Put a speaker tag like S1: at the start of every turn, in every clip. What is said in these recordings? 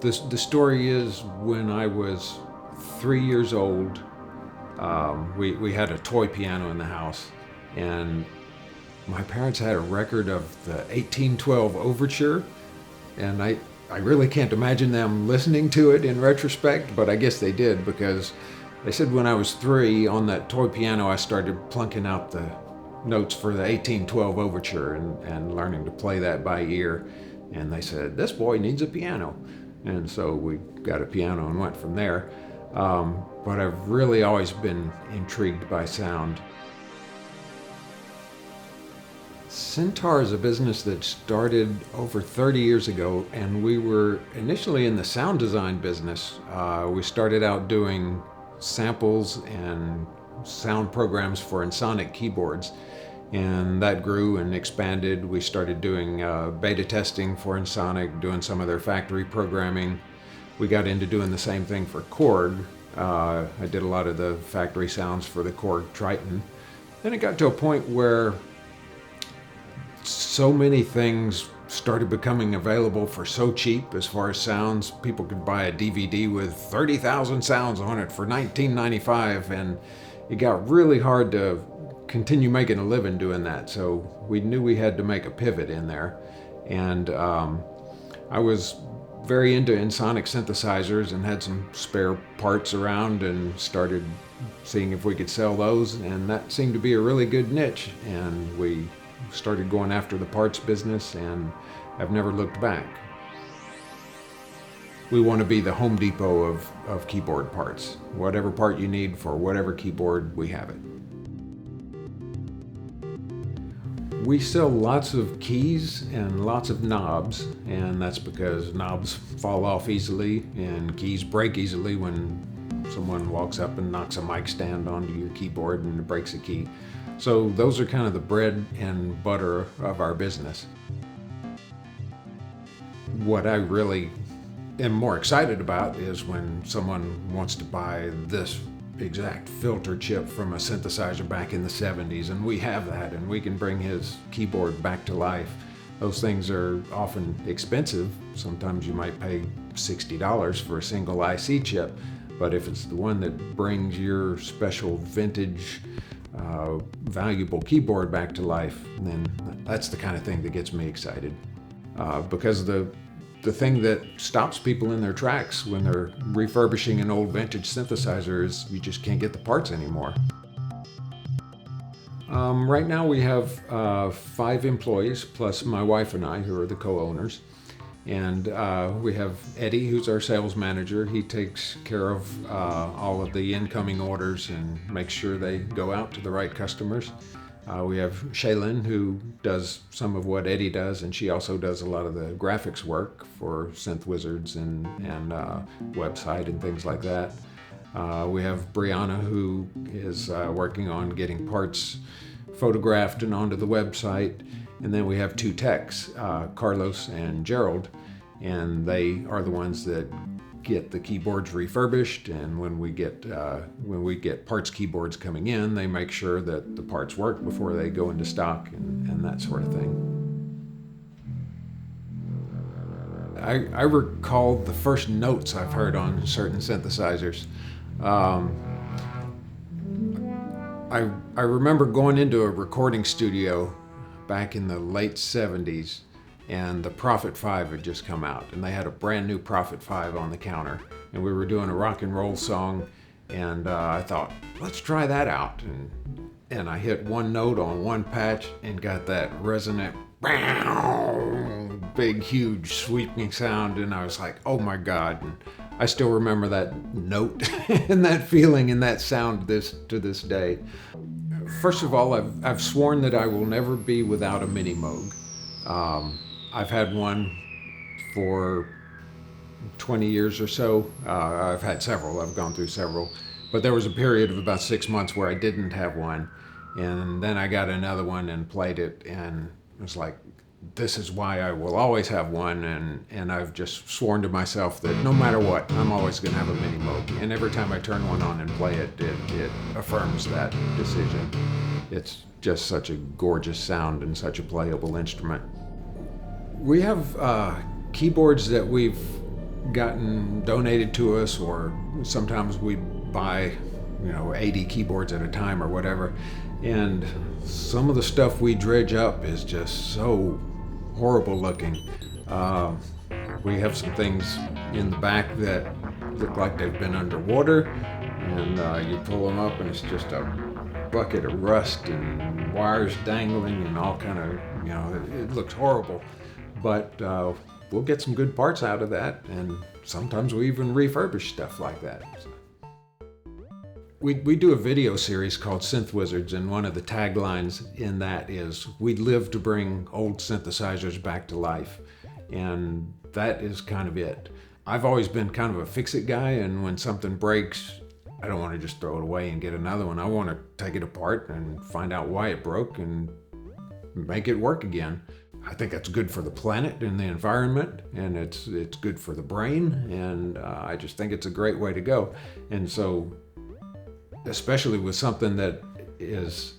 S1: The story is when I was 3 years old, we had a toy piano in the house, and my parents had a record of the 1812 Overture, and I really can't imagine them listening to it in retrospect, but I guess they did, because they said when I was 3 on that toy piano I started plunking out the notes for the 1812 Overture and learning to play that by ear. And they said, this boy needs a piano. And so we got a piano and went from there. But I've really always been intrigued by sound. Syntaur is a business that started over 30 years ago, and we were initially in the sound design business. We started out doing samples and sound programs for Ensoniq keyboards, and that grew and expanded. We started doing beta testing for Ensoniq, doing some of their factory programming. We got into doing the same thing for Korg. I did a lot of the factory sounds for the Korg Triton. Then it got to a point where so many things started becoming available for so cheap as far as sounds. People could buy a DVD with 30,000 sounds on it for $19.95, and it got really hard to continue making a living doing that. So we knew we had to make a pivot in there. And I was very into Ensoniq synthesizers and had some spare parts around and started seeing if we could sell those, and that seemed to be a really good niche, and we started going after the parts business and have never looked back. We want to be the Home Depot of keyboard parts. Whatever part you need for whatever keyboard, we have it. We sell lots of keys and lots of knobs, and that's because knobs fall off easily and keys break easily when someone walks up and knocks a mic stand onto your keyboard and it breaks a key. So those are kind of the bread and butter of our business. What I really am more excited about is when someone wants to buy this exact filter chip from a synthesizer back in the 70s, and we have that, and we can bring his keyboard back to life. Those things are often expensive. Sometimes you might pay $60 for a single IC chip, but if it's the one that brings your special vintage valuable keyboard back to life, then that's the kind of thing that gets me excited. Because the thing that stops people in their tracks when they're refurbishing an old vintage synthesizer is you just can't get the parts anymore. Right now we have 5 employees plus my wife and I, who are the co-owners. And we have Eddie, who's our sales manager. He takes care of all of the incoming orders and makes sure they go out to the right customers. We have Shaylin, who does some of what Eddie does, and she also does a lot of the graphics work for Synth Wizards and website and things like that. We have Brianna, who is working on getting parts photographed and onto the website. And then we have 2 techs, Carlos and Gerald, and they are the ones that get the keyboards refurbished. And when we get parts keyboards coming in, they make sure that the parts work before they go into stock and that sort of thing. I recall the first notes I've heard on certain synthesizers. I remember going into a recording studio back in the late 70s, and the Prophet 5 had just come out, and they had a brand new Prophet 5 on the counter, and we were doing a rock and roll song, and I thought, let's try that out, and I hit one note on one patch and got that resonant big huge sweeping sound, and I was like, oh my God. And I still remember that note and that feeling and that sound to this day. First of all, I've sworn that I will never be without a Mini Moog. I've had one for 20 years or so. I've had several. I've gone through several. But there was a period of about 6 months where I didn't have one. And then I got another one and played it, and it was like, this is why I will always have one, and I've just sworn to myself that no matter what, I'm always going to have a Mini Moog. And every time I turn one on and play it, it affirms that decision. It's just such a gorgeous sound and such a playable instrument. We have keyboards that we've gotten donated to us, or sometimes we buy, 80 keyboards at a time or whatever. And some of the stuff we dredge up is just so horrible looking. We have some things in the back that look like they've been underwater, and you pull them up and it's just a bucket of rust and wires dangling and all kind of, it looks horrible. But we'll get some good parts out of that, and sometimes we even refurbish stuff like that. We do a video series called Synth Wizards, and one of the taglines in that is, "We live to bring old synthesizers back to life." And that is kind of it. I've always been kind of a fix-it guy, and when something breaks, I don't want to just throw it away and get another one. I want to take it apart and find out why it broke and make it work again. I think that's good for the planet and the environment, and it's good for the brain, and I just think it's a great way to go. And so, especially with something that is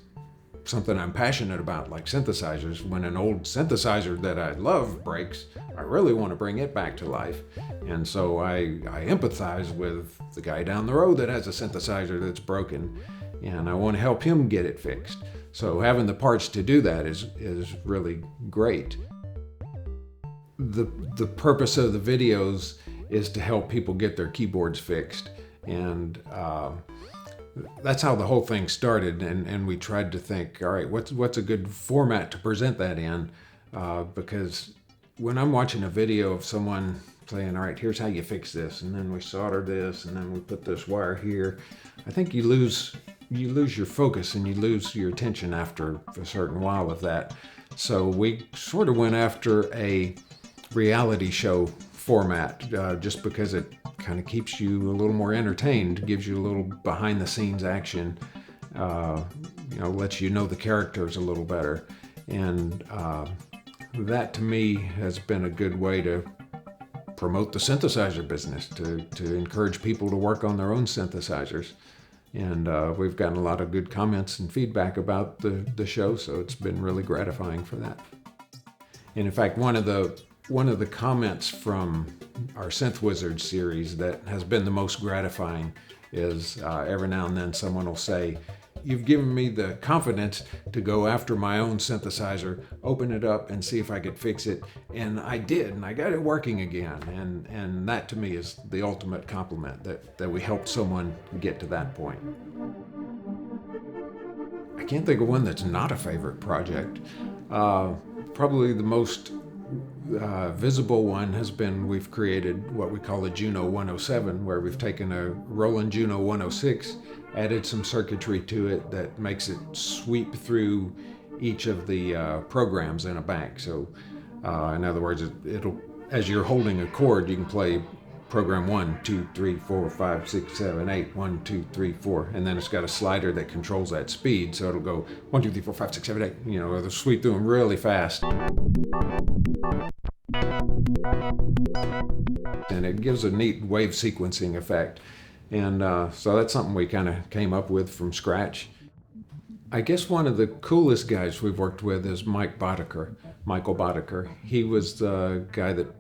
S1: something I'm passionate about, like synthesizers, when an old synthesizer that I love breaks, I really want to bring it back to life. And so I empathize with the guy down the road that has a synthesizer that's broken, and I want to help him get it fixed. So having the parts to do that is really great. The purpose of the videos is to help people get their keyboards fixed, and that's how the whole thing started. And we tried to think, all right, what's a good format to present that in? Because when I'm watching a video of someone saying, all right, here's how you fix this, and then we solder this, and then we put this wire here, I think you lose your focus and you lose your attention after a certain while of that. So we sort of went after a reality show format, just because it kind of keeps you a little more entertained, gives you a little behind the scenes action, lets you know the characters a little better. And that to me has been a good way to promote the synthesizer business, to encourage people to work on their own synthesizers. And we've gotten a lot of good comments and feedback about the show, so it's been really gratifying for that. And in fact, one of the comments from our Synth Wizards series that has been the most gratifying is every now and then someone will say, "You've given me the confidence to go after my own synthesizer, open it up and see if I could fix it. And I did, and I got it working again." And that to me is the ultimate compliment, that we helped someone get to that point. I can't think of one that's not a favorite project. Probably the most visible one has been, we've created what we call a Juno 107, where we've taken a Roland Juno 106, added some circuitry to it that makes it sweep through each of the programs in a bank. So in other words, it'll, as you're holding a chord, you can play program 1, 2, 3, 4, 5, 6, 7, 8, 1, 2, 3, 4, and then it's got a slider that controls that speed, so it'll go 1, 2, 3, 4, 5, 6, 7, 8, it'll sweep through them really fast. And it gives a neat wave sequencing effect. And so that's something we kind of came up with from scratch. I guess one of the coolest guys we've worked with is Michael Boddicker. He was the guy that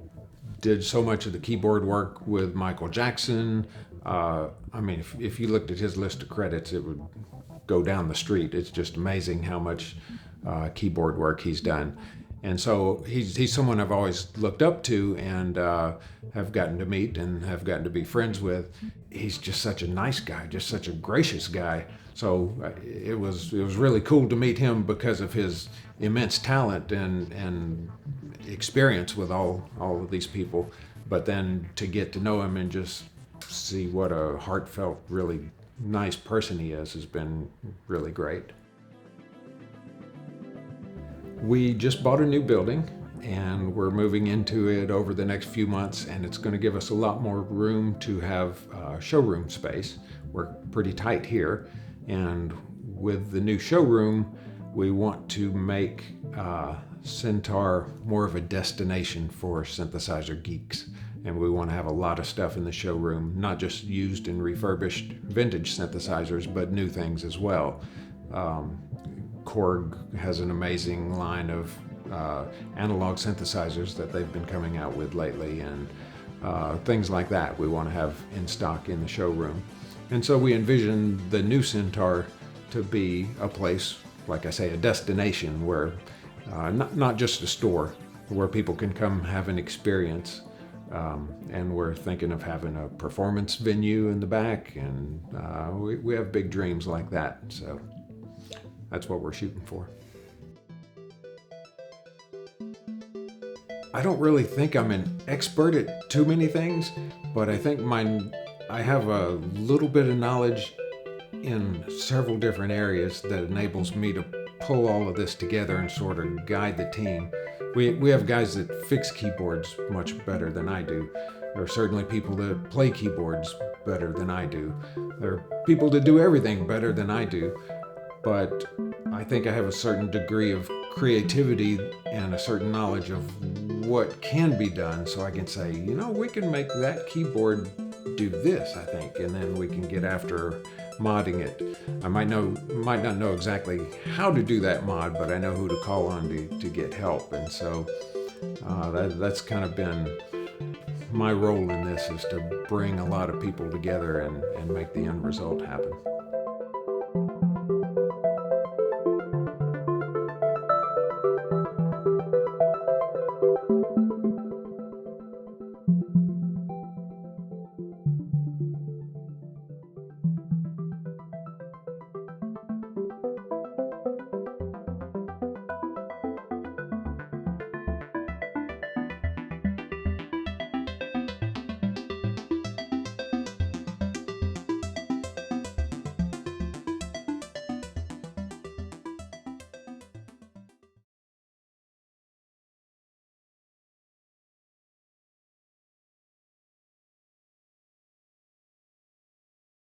S1: did so much of the keyboard work with Michael Jackson. If you looked at his list of credits, it would go down the street. It's just amazing how much keyboard work he's done. And so he's someone I've always looked up to and have gotten to meet and have gotten to be friends with. He's just such a nice guy, just such a gracious guy. So it was really cool to meet him because of his immense talent and experience with all of these people. But then to get to know him and just see what a heartfelt, really nice person he is has been really great. We just bought a new building and we're moving into it over the next few months, and it's going to give us a lot more room to have showroom space. We're pretty tight here, and with the new showroom, we want to make Syntaur more of a destination for synthesizer geeks. And we want to have a lot of stuff in the showroom, not just used and refurbished vintage synthesizers, but new things as well. Korg has an amazing line of analog synthesizers that they've been coming out with lately, and things like that we want to have in stock in the showroom. And so we envision the new Syntaur to be a place, like I say, a destination where not just a store, where people can come have an experience. And we're thinking of having a performance venue in the back, and we have big dreams like that. So that's what we're shooting for. I don't really think I'm an expert at too many things, but I think I have a little bit of knowledge in several different areas that enables me to pull all of this together and sort of guide the team. We have guys that fix keyboards much better than I do. There are certainly people that play keyboards better than I do. There are people that do everything better than I do. But I think I have a certain degree of creativity and a certain knowledge of what can be done, so I can say, we can make that keyboard do this, I think, and then we can get after modding it. I might not know exactly how to do that mod, but I know who to call on to get help. And so that's kind of been my role in this, is to bring a lot of people together and make the end result happen.